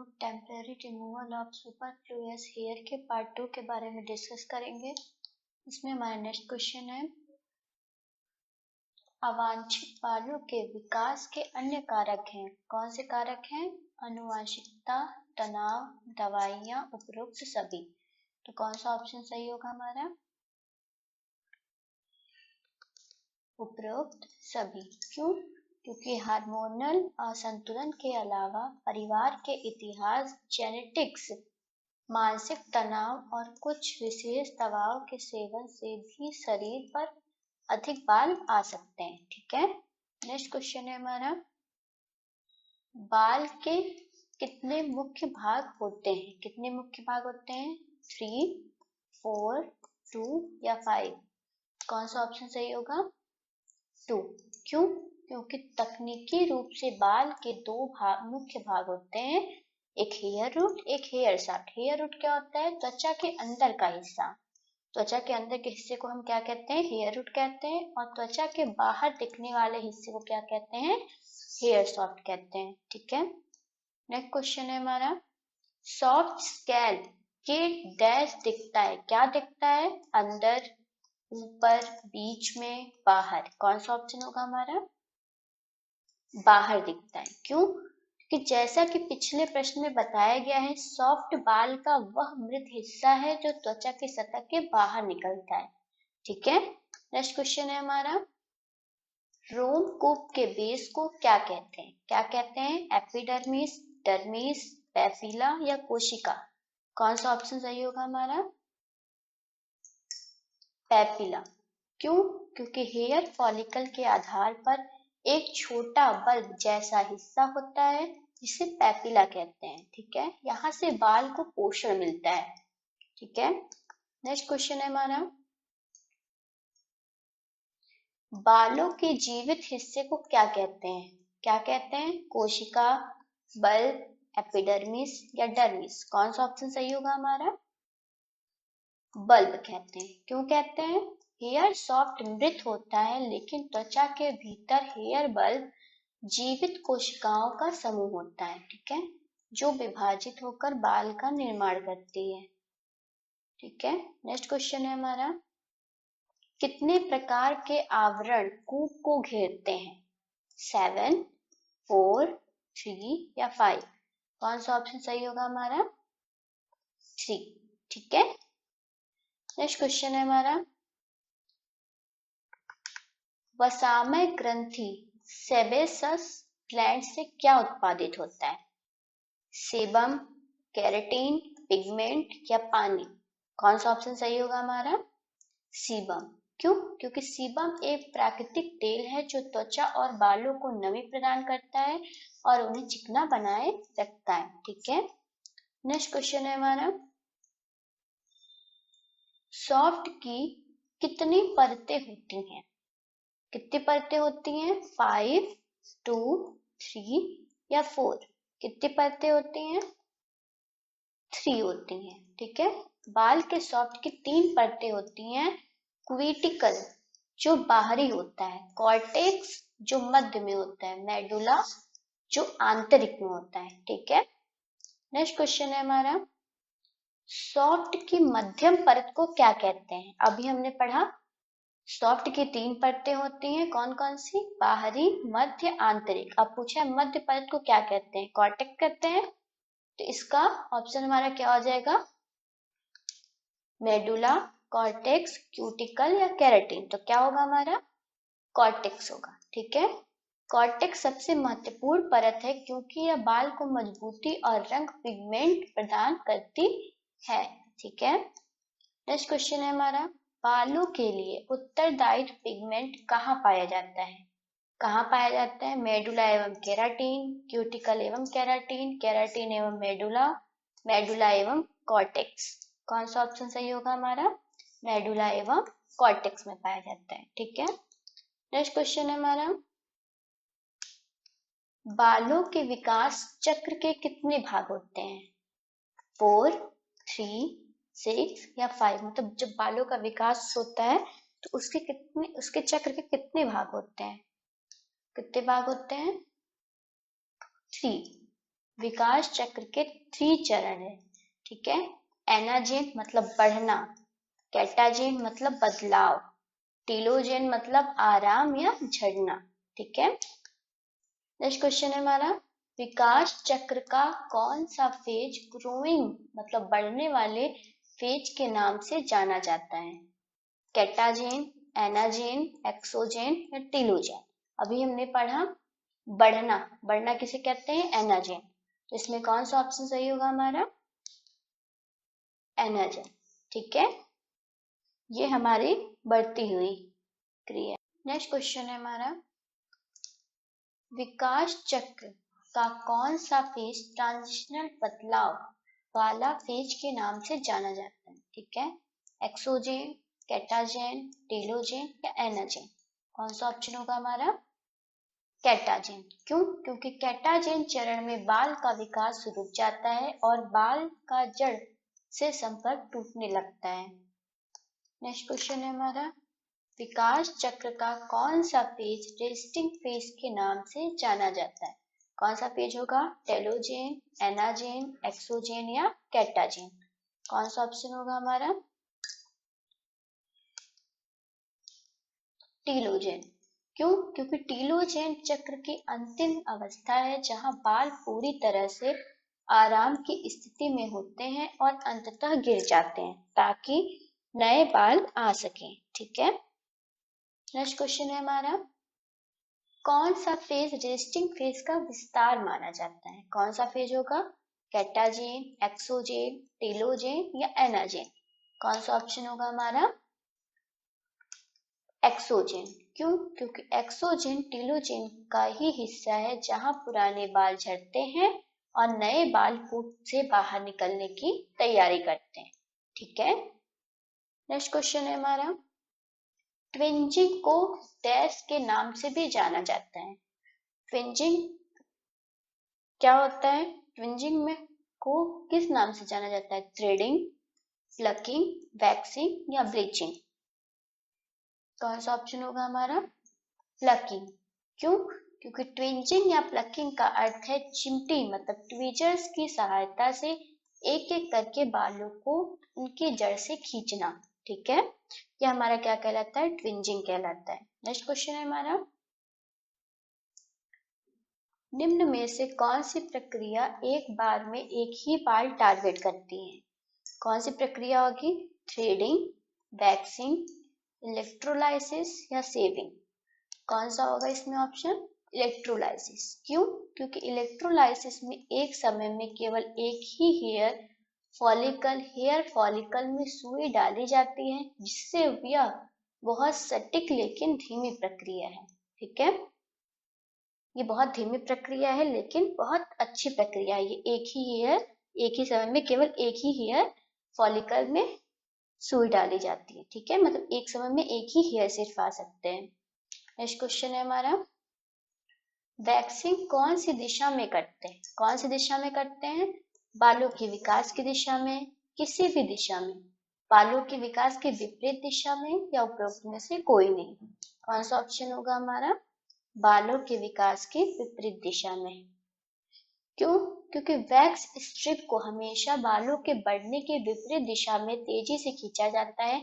लोग temporary removal of सुपरफ्लूयस hair के part 2 के बारे में डिस्कस करेंगे। इसमें हमारा नेक्स्ट क्वेश्चन है, अवांछित बालों के विकास के अन्य कारक हैं। कौन से कारक हैं? आनुवंशिकता, तनाव, दवाइयाँ, उपरोक्त सभी। तो कौन सा ऑप्शन सही होगा हमारा? उपरोक्त सभी। क्यों? क्योंकि हार्मोनल असंतुलन के अलावा परिवार के इतिहास, जेनेटिक्स, मानसिक तनाव और कुछ विशेष दवाओं के सेवन से भी शरीर पर अधिक बाल आ सकते हैं। ठीक है, नेक्स्ट क्वेश्चन है हमारा, बाल के कितने मुख्य भाग होते हैं? कितने मुख्य भाग होते हैं? 3, 4, 2 या 5? कौन सा ऑप्शन सही होगा? 2। क्यों? क्योंकि तकनीकी रूप से बाल के दो मुख्य भाग होते हैं, एक हेयर रूट, एक हेयर शाफ्ट। हेयर रूट क्या होता है? त्वचा के अंदर का हिस्सा। त्वचा के अंदर के हिस्से को हम क्या कहते हैं? हेयर रूट कहते हैं। और त्वचा के बाहर दिखने वाले हिस्से को क्या कहते हैं? हेयर शाफ्ट कहते हैं। ठीक है, नेक्स्ट क्वेश्चन है हमारा, सॉफ्ट स्कैल्प के डैश दिखता है। क्या दिखता है? अंदर, ऊपर, बीच में, बाहर। कौन सा ऑप्शन होगा हमारा? बाहर दिखता है। क्यों? कि जैसा कि पिछले प्रश्न में बताया गया है, सॉफ्ट बाल का वह मृत हिस्सा है जो त्वचा की सतह के बाहर निकलता है। ठीक है, नेक्स्ट क्वेश्चन है हमारा, रोम कूप के बेस को क्या कहते हैं? क्या कहते हैं? एपिडर्मिस, डर्मिस, पैपिला या कोशिका? कौन सा ऑप्शन सही होगा हमारा? पैपिला। क्यों? क्योंकि हेयर फॉलिकल के आधार पर एक छोटा बल्ब जैसा हिस्सा होता है जिसे पैपिला कहते हैं। ठीक है, यहाँ से बाल को पोषण मिलता है। ठीक है, नेक्स्ट क्वेश्चन है हमारा, बालों के जीवित हिस्से को क्या कहते हैं? क्या कहते हैं? कोशिका, बल्ब, एपिडर्मिस या डर्मिस? कौन सा ऑप्शन सही होगा हमारा? बल्ब कहते हैं। क्यों कहते हैं? हेयर सॉफ्ट मृत होता है, लेकिन त्वचा के भीतर हेयर बल्ब जीवित कोशिकाओं का समूह होता है। ठीक है, जो विभाजित होकर बाल का निर्माण करती है। ठीक है, नेक्स्ट क्वेश्चन है हमारा, कितने प्रकार के आवरण कूप को घेरते हैं? 7, 4, 3 या 5? कौन सा ऑप्शन सही होगा हमारा? 3। ठीक है, नेक्स्ट क्वेश्चन है हमारा, वसामय ग्रंथि सेबेसस ग्लैंड से क्या उत्पादित होता है? सेबम, केराटिन, पिगमेंट या पानी? कौन सा ऑप्शन सही होगा हमारा? सीबम। क्यों? क्योंकि सीबम एक प्राकृतिक तेल है जो त्वचा और बालों को नमी प्रदान करता है और उन्हें चिकना बनाए रखता है। ठीक है, नेक्स्ट क्वेश्चन है हमारा, सॉफ्ट की कितनी परतें होती हैं? कितनी परतें होती हैं? 5, 2, 3 या 4? कितनी परतें होती हैं? 3 होती हैं। ठीक है, बाल के सॉफ्ट की 3 परतें होती हैं, क्यूटिकल जो बाहरी होता है, कॉर्टेक्स जो मध्य में होता है, मेडुला जो आंतरिक में होता है। ठीक है, नेक्स्ट क्वेश्चन है हमारा, सॉफ्ट की मध्यम परत को क्या कहते हैं? अभी हमने पढ़ा सॉफ्ट की 3 परतें होती हैं, कौन कौन सी? बाहरी, मध्य, आंतरिक। अब पूछा है मध्य परत को क्या कहते हैं? कॉर्टेक्स कहते हैं। तो इसका ऑप्शन हमारा क्या हो जाएगा? मेडुला, कॉर्टेक्स, क्यूटिकल या केराटिन? तो क्या होगा हमारा? कॉर्टेक्स होगा। ठीक है, कॉर्टेक्स सबसे महत्वपूर्ण परत है क्योंकि यह बाल को मजबूती और रंग पिगमेंट प्रदान करती है। ठीक है, नेक्स्ट क्वेश्चन है हमारा, बालों के लिए उत्तरदायी पिगमेंट कहाँ पाया जाता है? कहाँ पाया जाता है? मेडुला एवं केराटिन, क्यूटिकल एवं केराटिन, केराटिन एवं मेडुला, मेडुला एवं कॉर्टेक्स? कौन सा ऑप्शन सही होगा हमारा? मेडुला एवं कॉर्टेक्स में पाया जाता है। ठीक है, नेक्स्ट क्वेश्चन है हमारा, बालों के विकास चक्र के कितने भाग होते हैं? 4, 3, 6 या 5? मतलब जब बालों का विकास होता है तो उसके चक्र के कितने भाग होते हैं? कितने भाग होते हैं? 3। विकास चक्र के 3 चरण है, ठीक है। एनाजेन मतलब बढ़ना, कैटाजेन मतलब बदलाव, टीलोजेन मतलब आराम या झड़ना, ठीक है। नेक्स्ट क्वेश्चन है हमारा, विकास चक्र का कौन सा फेज ग्रोइंग मतलब बढ़ने वाले फेज के नाम से जाना जाता है? कैटाजेन, एनाजेन, एक्सोजेन या टीलोजेन। अभी हमने पढ़ा बढ़ना, बढ़ना किसे कहते हैं? एनाजेन। तो इसमें कौन सा ऑप्शन सही होगा हमारा? एनाजेन, ठीक है। ये हमारी बढ़ती हुई क्रिया। नेक्स्ट क्वेश्चन है हमारा, विकास चक्र का कौन सा फेज ट्रांजिशनल बदलाव वाला फेज के नाम से जाना जाता है? ठीक है, एक्सोजेन, कैटाजेन, टीलोजेन या एनाजेन। कौन सा ऑप्शन होगा हमारा? कैटाजेन। क्यों? क्योंकि कैटाजेन चरण में बाल का विकास रुक जाता है और बाल का जड़ से संपर्क टूटने लगता है। नेक्स्ट क्वेश्चन है हमारा, विकास चक्र का कौन सा फेज रेस्टिंग फेज के नाम से जाना जाता है? कौन सा फेज होगा? टेलोजेन, एनाजेन, एक्सोजेन या कैटाजेन। कौन सा ऑप्शन होगा हमारा? टीलोजेन। क्यों? क्योंकि टीलोजेन चक्र की अंतिम अवस्था है जहां बाल पूरी तरह से आराम की स्थिति में होते हैं और अंततः गिर जाते हैं ताकि नए बाल आ सकें, ठीक है। नेक्स्ट क्वेश्चन है हमारा, कौन सा फेज रेस्टिंग फेज का विस्तार माना जाता है? कौन सा फेज होगा? कैटाजेन, एक्सोजेन, टीलोजेन या एनाजेन। कौन सा ऑप्शन होगा हमारा? एक्सोजेन। क्यों? क्योंकि एक्सोजेन टीलोजेन का ही हिस्सा है जहां पुराने बाल झड़ते हैं और नए बाल कूप से बाहर निकलने की तैयारी करते हैं, ठीक है। नेक्स्ट क्वेश्चन है हमारा, ट्विंजिंग को डैश के नाम से भी जाना जाता है। ट्विंजिंग क्या होता है? ट्विंजिंग में को किस नाम से जाना जाता है? थ्रेडिंग, प्लकिंग, वैक्सिंग या ब्लीचिंग। कौन सा ऑप्शन होगा हमारा? प्लकिंग। क्यों? क्योंकि ट्विंजिंग या प्लकिंग का अर्थ है चिमटी मतलब ट्वीजर्स की सहायता से एक एक करके बालों को उनकी जड़ से खींचना, ठीक है। यह हमारा क्या कहलाता है? ट्विंजिंग कहलाता है। नेक्स्ट क्वेश्चन है हमारा, निम्न में से कौन सी प्रक्रिया एक बार में एक ही बाल टारगेट करती है? कौन सी प्रक्रिया होगी? थ्रेडिंग, वैक्सिंग, इलेक्ट्रोलाइसिस या सेविंग। कौन सा होगा इसमें ऑप्शन? इलेक्ट्रोलाइसिस। क्यों? क्योंकि इलेक्ट्रोलाइसिस में एक समय में केवल एक ही हेयर फॉलिकल में सुई डाली जाती है जिससे यह बहुत सटीक लेकिन धीमी प्रक्रिया है, ठीक है। ये बहुत धीमी प्रक्रिया है लेकिन बहुत अच्छी प्रक्रिया है। ये एक ही समय में केवल एक ही हेयर फॉलिकल में सुई डाली जाती है, ठीक है। मतलब एक समय में एक ही हेयर सिर्फ आ सकते हैं। नेक्स्ट क्वेश्चन है हमारा, वैक्सिंग कौन सी दिशा में करते हैं? कौन सी दिशा में करते हैं? बालों के विकास की दिशा में, किसी भी दिशा में, बालों के विकास के विपरीत दिशा में या उपरोक्त में से कोई नहीं। कौन सा ऑप्शन होगा हमारा? बालों के विकास के विपरीत दिशा में। क्यों? क्योंकि वैक्स स्ट्रिप को हमेशा बालों के बढ़ने के विपरीत दिशा में तेजी से खींचा जाता है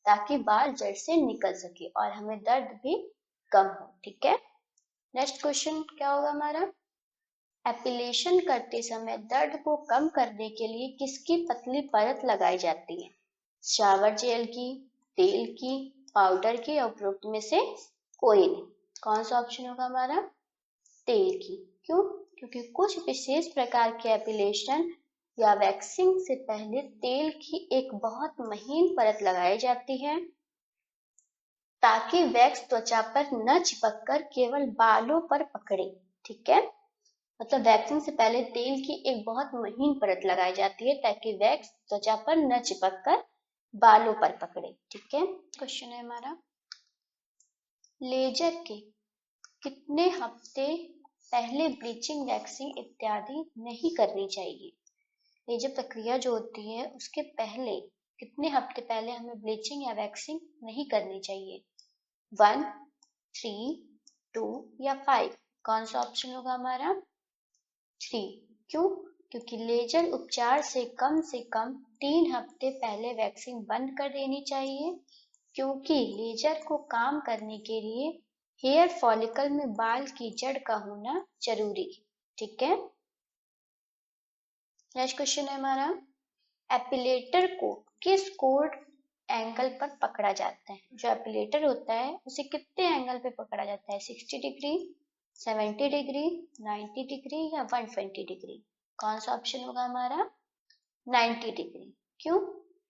ताकि बाल जड़ से निकल सके और हमें दर्द भी कम हो, ठीक है। नेक्स्ट क्वेश्चन क्या होगा हमारा? एपिलेशन करते समय दर्द को कम करने के लिए किसकी पतली परत लगाई जाती है? शावर जेल की, तेल की, पाउडर की या उपरोक्त में से कोई नहीं। कौन सा ऑप्शन होगा हमारा? तेल की। क्यों? क्योंकि कुछ विशेष प्रकार के एपिलेशन या वैक्सिंग से पहले तेल की एक बहुत महीन परत लगाई जाती है ताकि वैक्स त्वचा पर न चिपककर केवल बालों पर पकड़े, ठीक है। मतलब वैक्सिंग से पहले तेल की एक बहुत महीन परत लगाई जाती है ताकि वैक्स त्वचा पर न चिपककर बालों पर पकड़े, ठीक है। क्वेश्चन है हमारा, लेजर के कितने हफ्ते पहले ब्लीचिंग, वैक्सिंग इत्यादि नहीं करनी चाहिए? लेजर प्रक्रिया जो होती है उसके पहले कितने हफ्ते पहले हमें ब्लीचिंग या वैक्सिंग नहीं करनी चाहिए? 1, 3, 2 या 5। कौन सा ऑप्शन होगा हमारा? 3। क्यों? क्योंकि लेजर उपचार से कम 3 हफ्ते पहले वैक्सीन बंद कर देनी चाहिए, क्योंकि लेजर को काम करने के लिए हेयर फॉलिकल में बाल की जड़ का होना जरूरी है। ठीक है, नेक्स्ट क्वेश्चन है हमारा, एपिलेटर को किस कोड एंगल पर पकड़ा जाता है? जो एपिलेटर होता है उसे कितने एंगल पे पकड़ा जाता है? 60 डिग्री, 70 डिग्री, 90 डिग्री या 120 डिग्री? कौन सा ऑप्शन होगा हमारा? 90 डिग्री। क्यों?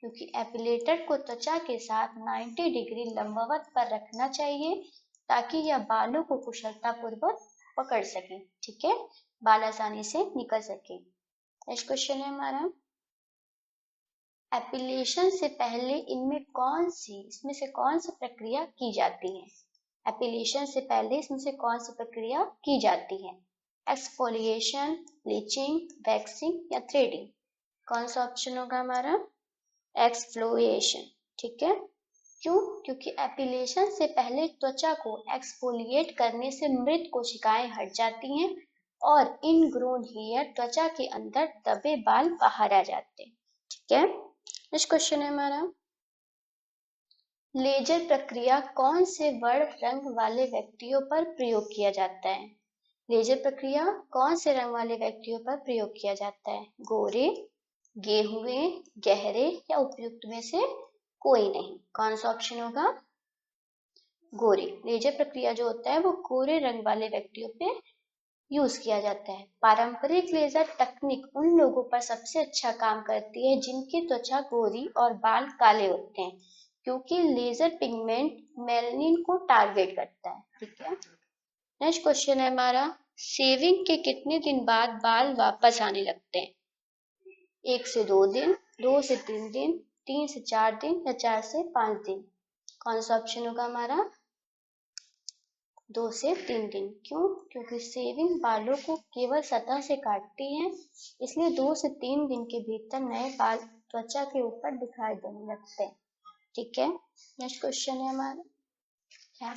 क्योंकि एपिलेटर को त्वचा के साथ 90 डिग्री लंबवत पर रखना चाहिए ताकि यह बालों को कुशलतापूर्वक पकड़ सके। ठीक है, बाल आसानी से निकल सके। नेक्स्ट क्वेश्चन है हमारा, एपिलेशन से पहले इसमें से कौन सी प्रक्रिया की जाती है? एपिलेशन से पहले इसमें से कौन सी प्रक्रिया की जाती है? एक्सफोलिएशन, ब्लीचिंग, वैक्सिंग या थ्रेडिंग? कौन सा ऑप्शन होगा हमारा? एक्सफ्लोएशन। ठीक है, क्यों? क्योंकि एपिलेशन से पहले त्वचा को एक्सफोलिएट करने से मृत कोशिकाएं हट जाती हैं और इनग्रोन हेयर त्वचा के अंदर दबे बाल बाहर आ जाते हैं। ठीक है, नेक्स्ट क्वेश्चन है हमारा, लेजर प्रक्रिया कौन से वर्ण रंग वाले व्यक्तियों पर प्रयोग किया जाता है? लेजर प्रक्रिया कौन से रंग वाले व्यक्तियों पर प्रयोग किया जाता है? गोरे, गेहुए, गहरे या उपयुक्त में से कोई नहीं? कौन सा ऑप्शन होगा? गोरे। लेजर प्रक्रिया जो होता है वो गोरे रंग वाले व्यक्तियों पे यूज किया जाता है। पारंपरिक लेजर तकनीक उन लोगों पर सबसे अच्छा काम करती है जिनकी त्वचा गोरी और बाल काले होते हैं, क्योंकि लेजर पिगमेंट मेलानिन को टारगेट करता है। ठीक है, नेक्स्ट क्वेश्चन है हमारा, शेविंग के कितने दिन बाद बाल वापस आने लगते हैं? 1 से 2 दिन, 2 से 3 दिन, 3 से 4 दिन या 4 से 5 दिन? कौन सा ऑप्शन होगा हमारा? 2 से 3 दिन। क्यों? क्योंकि शेविंग बालों को केवल सतह से काटती है, इसलिए 2 से 3 दिन के भीतर नए बाल त्वचा के ऊपर दिखाई देने लगते हैं। ठीक है, नेक्स्ट क्वेश्चन है हमारा, क्या